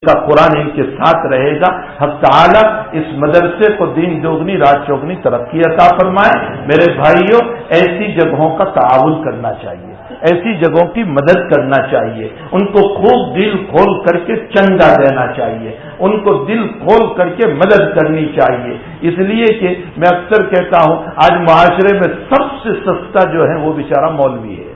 کا قرآن ان کے ساتھ رہے گا. حق تعالی اس مدرسے کو دین دوگنی رات چوگنی ترقی عطا فرمائے. میرے بھائیوں، ایسی جگہوں کا تعاون کرنا چاہیے، ایسی جگہوں کی مدد کرنا چاہیے. ان کو خوب دل کھول کر کے چندہ دینا چاہیے، ان کو دل کھول کر کے مدد کرنی چاہیے. اس لیے کہ میں اکثر کہتا ہوں آج معاشرے میں سب سے سستا جو ہے وہ بیچارہ مولوی ہے.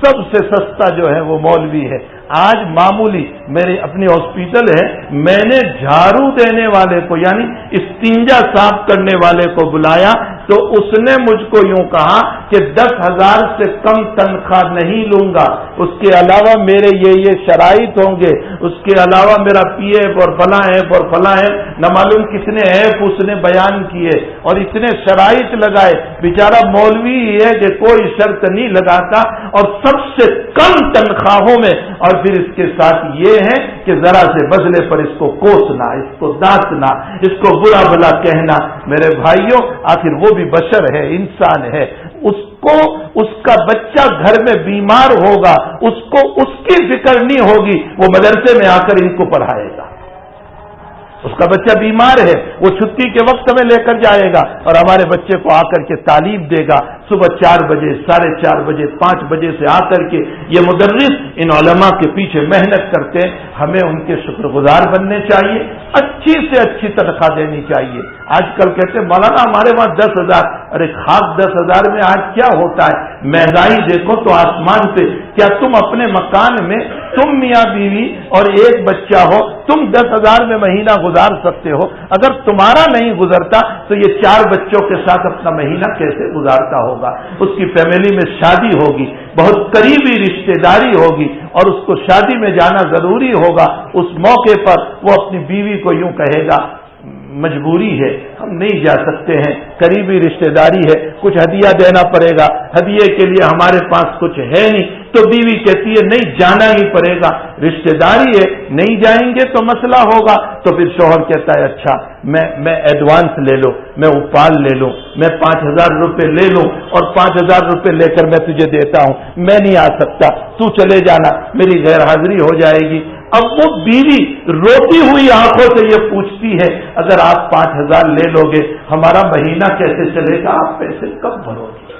سب سے سستا جو ہے وہ مولوی ہے. آج معمولی میری اپنی ہاسپٹل ہے، میں نے جھاڑو دینے والے کو یعنی استنجا صاف کرنے والے کو بلایا تو اس نے مجھ کو یوں کہا کہ 10,000 سے کم تنخواہ نہیں لوں گا، اس کے علاوہ میرے یہ شرائط ہوں گے، اس کے علاوہ میرا پی ایف اور فلاں ایپ اور فلاں ایپ، نہ معلوم کتنے ایپ اس نے بیان کیے اور اتنے شرائط لگائے. بیچارہ مولوی ہی ہے کہ کوئی شرط نہیں لگاتا اور سب سے کم تنخواہوں میں. اور پھر اس کے ساتھ یہ ہے کہ ذرا سے بدلے پر اس کو کوسنا، اس کو دانتنا، اس کو برا بھلا کہنا. میرے بھائیوں، آخر وہ بھی بشر ہے، انسان ہے. اس کو اس کا بچہ گھر میں بیمار ہوگا، اس کو اس کی فکر نہیں ہوگی، وہ مدرسے میں آ کر ان کو پڑھائے گا. اس کا بچہ بیمار ہے، وہ چھٹی کے وقت میں لے کر جائے گا اور ہمارے بچے کو آ کر کے تعلیم دے گا. صبح 4 بجے، 4:30 بجے، 5 بجے سے آ کر کے یہ مدرس ان علماء کے پیچھے محنت کرتے ہیں. ہمیں ان کے شکر گزار بننے چاہیے، اچھی سے اچھی تنخواہ دینی چاہیے. آج کل کہتے ہیں مولانا ہمارے وہاں 10,000. ارے خاک 10,000 میں آج کیا ہوتا ہے؟ مہنگائی دیکھو تو آسمان پہ. کیا تم اپنے مکان میں تم میاں بیوی اور ایک بچہ ہو، تم 10,000 میں مہینہ گزار سکتے ہو؟ اگر تمہارا نہیں گزرتا تو یہ 4 بچوں کے ساتھ اپنا مہینہ کیسے گزارتا ہوگا؟ اس کی فیملی میں شادی ہوگی، بہت قریبی رشتہ داری ہوگی اور اس کو شادی میں جانا ضروری ہوگا. اس موقع پر وہ اپنی بیوی کو یوں کہے گا مجبوری ہے، ہم نہیں جا سکتے ہیں، قریبی رشتہ داری ہے، کچھ ہدیہ دینا پڑے گا، ہدیے کے لیے ہمارے پاس کچھ ہے نہیں. تو بیوی کہتی ہے نہیں جانا ہی پڑے گا، رشتہ داری ہے، نہیں جائیں گے تو مسئلہ ہوگا. تو پھر شوہر کہتا ہے اچھا میں ایڈوانس لے لو، میں اپال لے لوں، میں 5,000 روپے لے لوں اور 5,000 روپے لے کر میں تجھے دیتا ہوں. میں نہیں آ سکتا، تو چلے جانا، میری غیر حاضری ہو جائے گی. اب وہ بیوی روتی ہوئی آنکھوں سے یہ پوچھتی ہے اگر آپ 5,000 لے لو گے ہمارا مہینہ کیسے چلے گا؟ آپ پیسے کب بھرو گے؟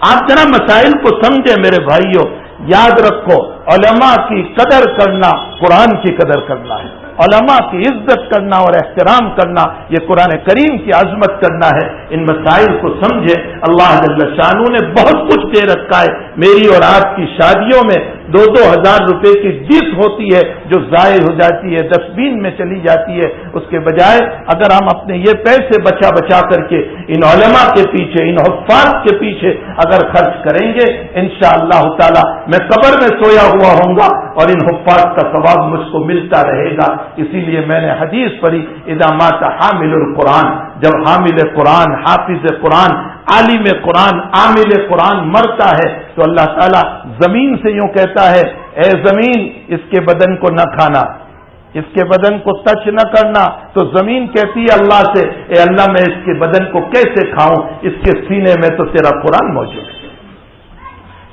آپ ذرا مسائل کو سمجھیں میرے بھائیوں. یاد رکھو علماء کی قدر کرنا قرآن کی قدر کرنا ہے، علماء کی عزت کرنا اور احترام کرنا یہ قرآن کریم کی عظمت کرنا ہے. ان مسائل کو سمجھے. اللہ جل شانہ نے بہت کچھ دے رکھا ہے. میری اور آپ کی شادیوں میں 2-2 ہزار روپے کی ڈش ہوتی ہے جو ضائع ہو جاتی ہے، ڈسٹ بین میں چلی جاتی ہے. اس کے بجائے اگر ہم اپنے یہ پیسے بچا کر کے ان علماء کے پیچھے، ان حفاظ کے پیچھے اگر خرچ کریں گے انشاءاللہ تعالی میں قبر میں سویا ہوا ہوں گا اور ان حفاظ کا ثواب مجھ کو ملتا رہے گا. اسی لیے میں نے حدیث پڑھی اذا مات حامل القرآن، جب حامل قرآن، حافظ قرآن، عالم قرآن، عامل قرآن مرتا ہے تو اللہ تعالیٰ زمین سے یوں کہتا ہے اے زمین اس کے بدن کو نہ کھانا، اس کے بدن کو ٹچ نہ کرنا. تو زمین کہتی ہے اللہ سے اے اللہ میں اس کے بدن کو کیسے کھاؤں؟ اس کے سینے میں تو تیرا قرآن موجود ہے.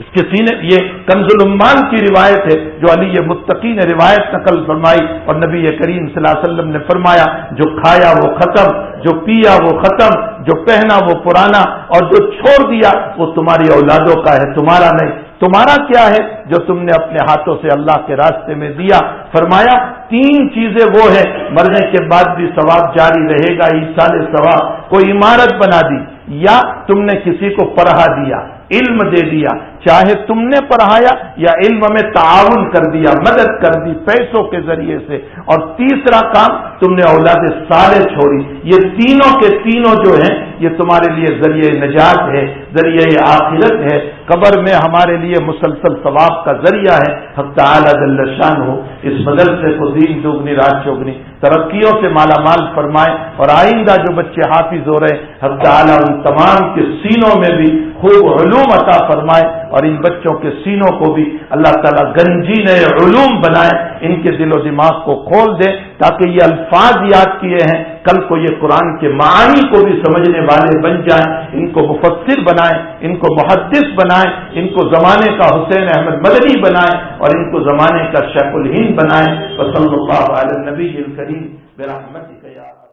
اس کے سینے، یہ کنز الامال کی روایت ہے جو علی متقی نے روایت نقل فرمائی اور نبی کریم صلی اللہ علیہ وسلم نے فرمایا جو کھایا وہ ختم، جو پیا وہ ختم، جو پہنا وہ پرانا اور جو چھوڑ دیا وہ تمہاری اولادوں کا ہے، تمہارا نہیں. تمہارا کیا ہے جو تم نے اپنے ہاتھوں سے اللہ کے راستے میں دیا. فرمایا 3 چیزیں وہ ہیں مرنے کے بعد بھی ثواب جاری رہے گا، ایصال ثواب. کوئی عمارت بنا دی یا تم نے کسی کو پڑھا دیا، علم دے دیا، چاہے تم نے پڑھایا یا علم میں تعاون کر دیا، مدد کر دی پیسوں کے ذریعے سے. اور تیسرا کام تم نے اولاد صالح چھوڑی. یہ تینوں کے تینوں جو ہیں یہ تمہارے لیے ذریعہ نجات ہے، ذریعہ آخرت ہے، قبر میں ہمارے لیے مسلسل ثواب کا ذریعہ ہے. حق تعالی جل شانہ اس مدرسے کو دین دوگنی رات چوگنی ترقیوں سے مالا مال فرمائے اور آئندہ جو بچے حافظ ہو رہے حق تعالی ان تمام کے سینوں میں بھی خوب علوم عطا فرمائے اور ان بچوں کے سینوں کو بھی اللہ تعالیٰ گنجین علوم بنائے، ان کے دل و دماغ کو کھول دے تاکہ یہ الفاظ یاد کیے ہیں کل کو یہ قرآن کے معانی کو بھی سمجھنے والے بن جائیں، ان کو مفسر بنائیں، ان کو محدث بنائیں، ان کو زمانے کا حسین احمد مدنی بنائیں اور ان کو زمانے کا شیخ الہند بنائیں۔ وصلی اللہ علی النبی الکریم برحمتک یا